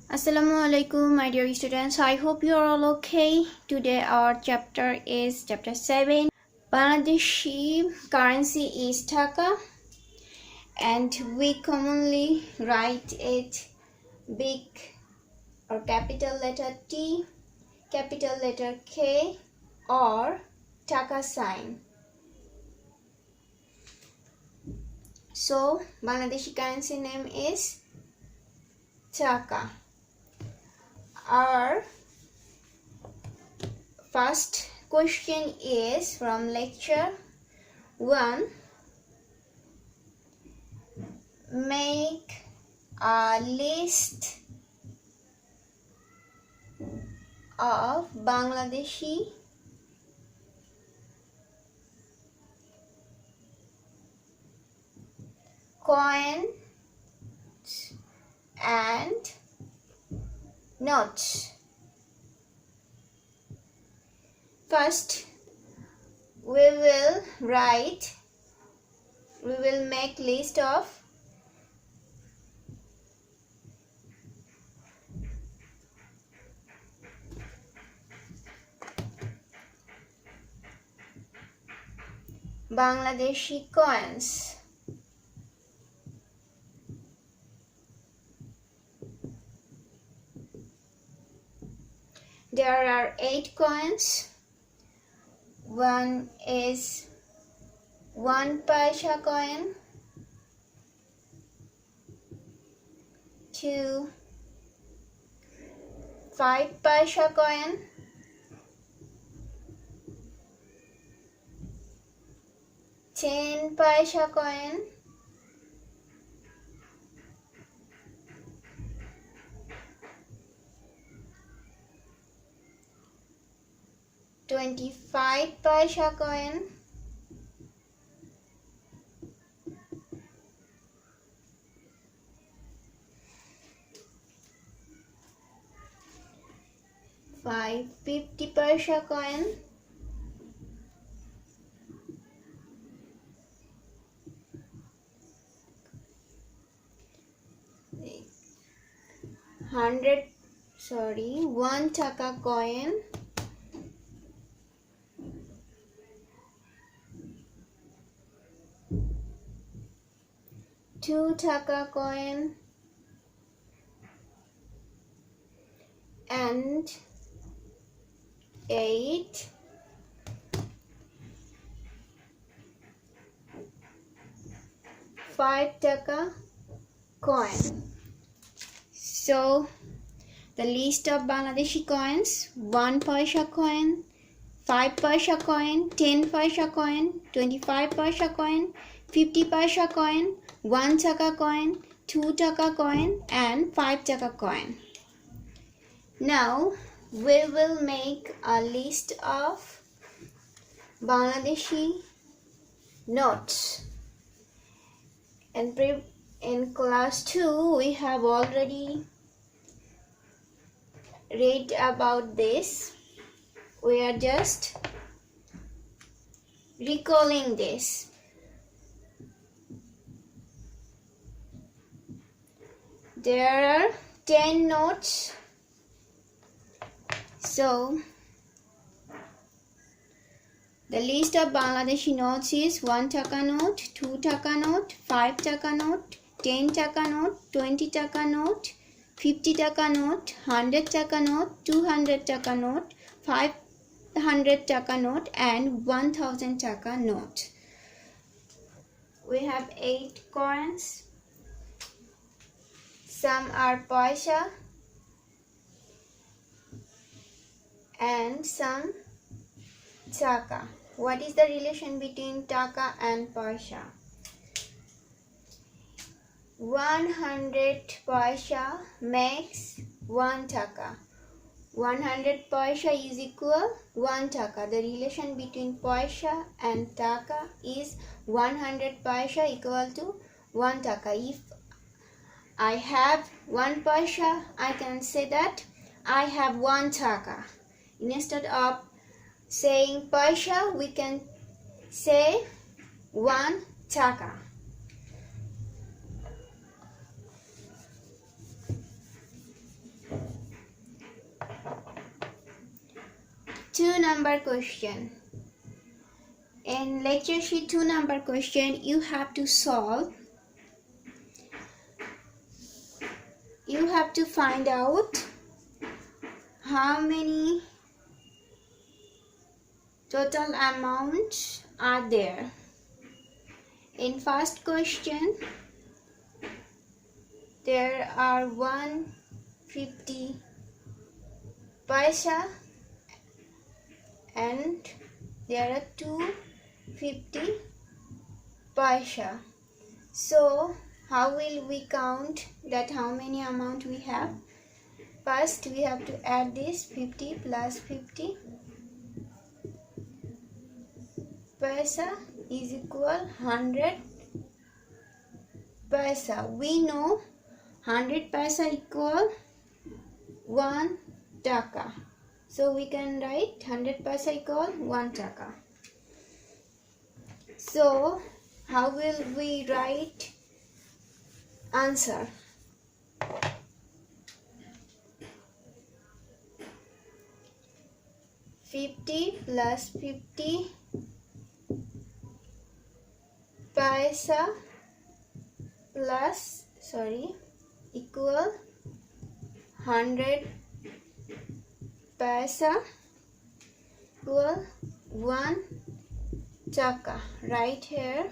Assalamualaikum, my dear students. I hope you are all okay. Today our chapter is chapter 7. Bangladeshi currency is taka, and we commonly write it big or capital letter T, capital letter K, or taka sign. So Bangladeshi currency name is taka. Our first question is from lecture 1. Make a list of Bangladeshi coins and notes. First, we will make list of Bangladeshi coins. There are 8 coins. One is 1 paisa coin, 2 5 paisa coin, 10 paisa coin, 25 paisa coin, 50 paisa coin, 1 taka coin, 2 taka coin, and 8 5 taka coin. So the list of Bangladeshi coins: 1 paisa coin, 5 paisa coin, 10 paisa coin, 25 paisa coin, 50 paisa coin, 1 taka coin, 2 taka coin, and 5 taka coin. Now we will make a list of Bangladeshi notes. In class 2 we have already read about this. We are just recalling this. There are 10 notes. So the list of Bangladeshi notes is 1 taka note, 2 taka note, 5 taka note, 10 taka note, 20 taka note, 50 taka note, 100 taka note, 200 taka note, 500 taka note, and 1000 taka note. We have 8 coins. Some are paisa and some taka. What is the relation between taka and paisa? 100 paisa makes 1 taka. 100 paisa is equal 1 taka. The relation between paisa and taka is 100 paisa equal to 1 taka. If I have 1 paisa, I can say that I have 1 taka. Instead of saying paisa, we can say 1 taka. 2-number question. In lecture sheet 2-number question, you have to solve. You have to find out how many total amounts are there. In first question, there are 150 paisa and there are 250 paisa. So how will we count that how many amount we have? First we have to add this 50 plus 50 paisa is equal 100 paisa. We know 100 paisa equal 1 taka. So we can write 100 paisa equal 1 taka. So how will we write answer? $50 plus 50 paisa equal 100 paisa equal 1 taka. Right here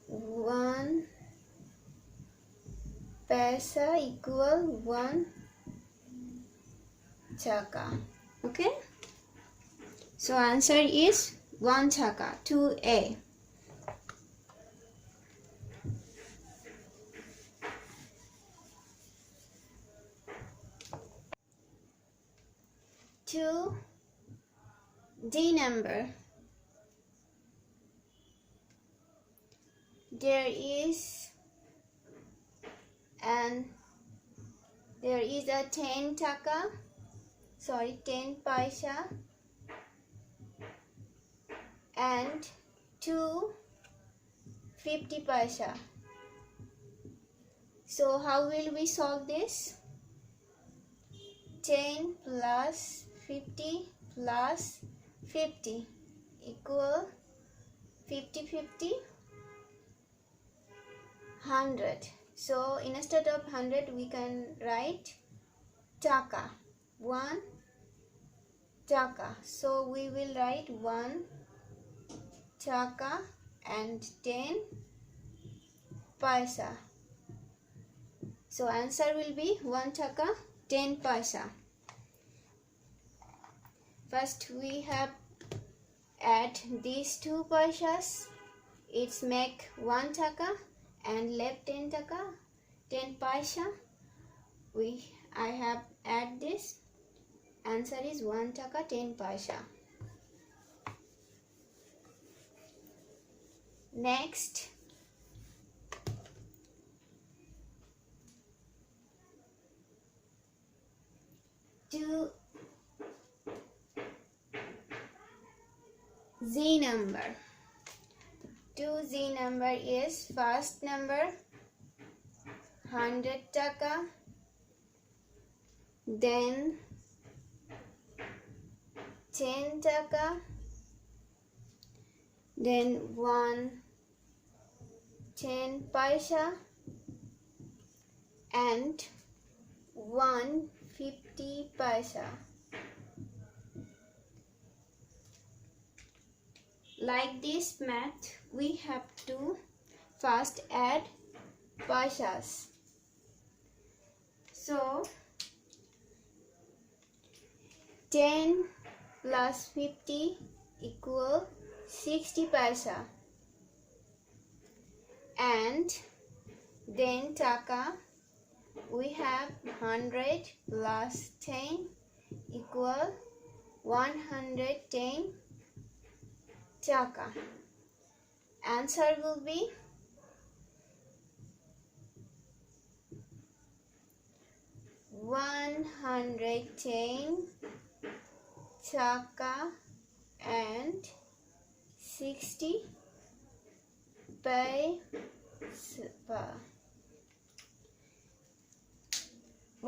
1 paisa equal 1 taka. Okay, so answer is 1 taka. 2A. Two D number. There is a 10 paisa and 250 paisa. So how will we solve this? 10 plus 50 plus 50 equal 50 100. So instead of 100 we can write taka, 1 taka. So we will write 1 taka and 10 paisa. So answer will be 1 taka 10 paisa. First we have add these 2 paisas. It's make 1 taka and left 10 taka 10 paisa. I have add this. Answer is 1 taka 10 paisa. Next, two Z number. 2Z number is first number 100 taka, then 10 taka, then 1 10 paisa and 1 50 paisa. Like this math, we have to first add paisas. So 10 plus 50 equal 60 paisa, and then taka we have 100 plus 10 equal 110 taka. Answer will be 110 taka and 60 paisa.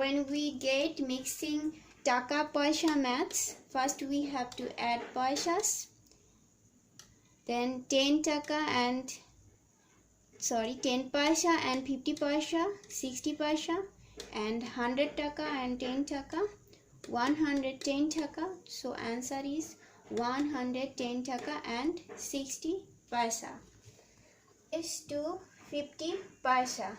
when we get mixing taka paisa maths, first we have to add paisas, then 10 paisa and 50 paisa, 60 paisa, and 100 taka and 10 taka, 110 taka. So answer is 110 taka and 60 paisa. Is to 50 paisa.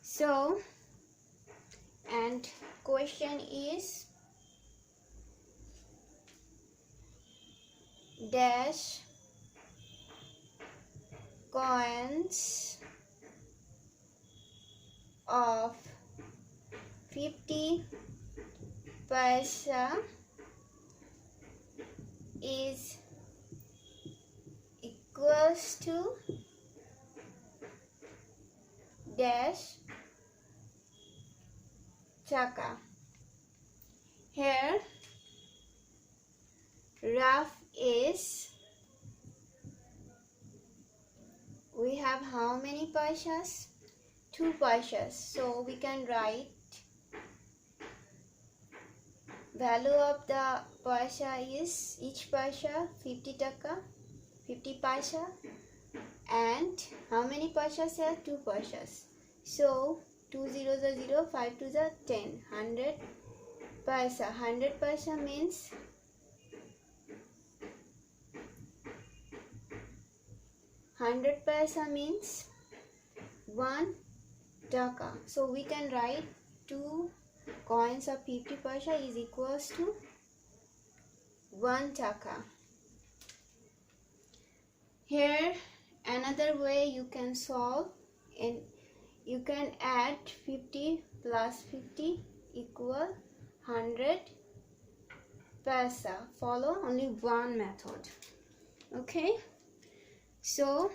So, and question is dash coins of 50 paisa is equals to dash taka. Here rough is, we have how many paisas? 2 paisas. So we can write value of the paisa is each paisa 50 taka, 50 paisa, and how many paisas are 2 paisas. So 2 zeros are 0, 5 twos are 10, 100 paisa. 100 paisa means 100 paisa means 1 taka. So we can write 2 coins of 50 paisa is equals to 1 taka. Here another way you can solve, and you can add 50 plus 50 equal 100 paisa. Follow only one method. Okay, so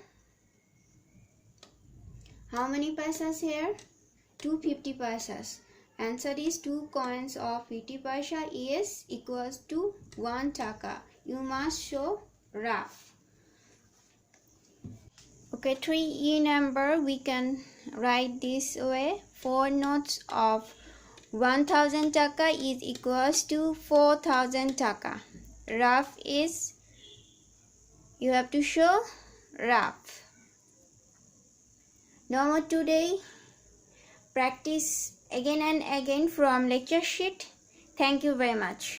how many paisas here? 250 paisas. Answer is 2 coins of 50 paisa is equals to 1 taka. You must show rough. Okay, 3E number we can write this way. 4 notes of 1000 taka is equals to 4000 taka. Rough is, you have to show rough. No more today. Practice again and again from lecture sheet. Thank you very much.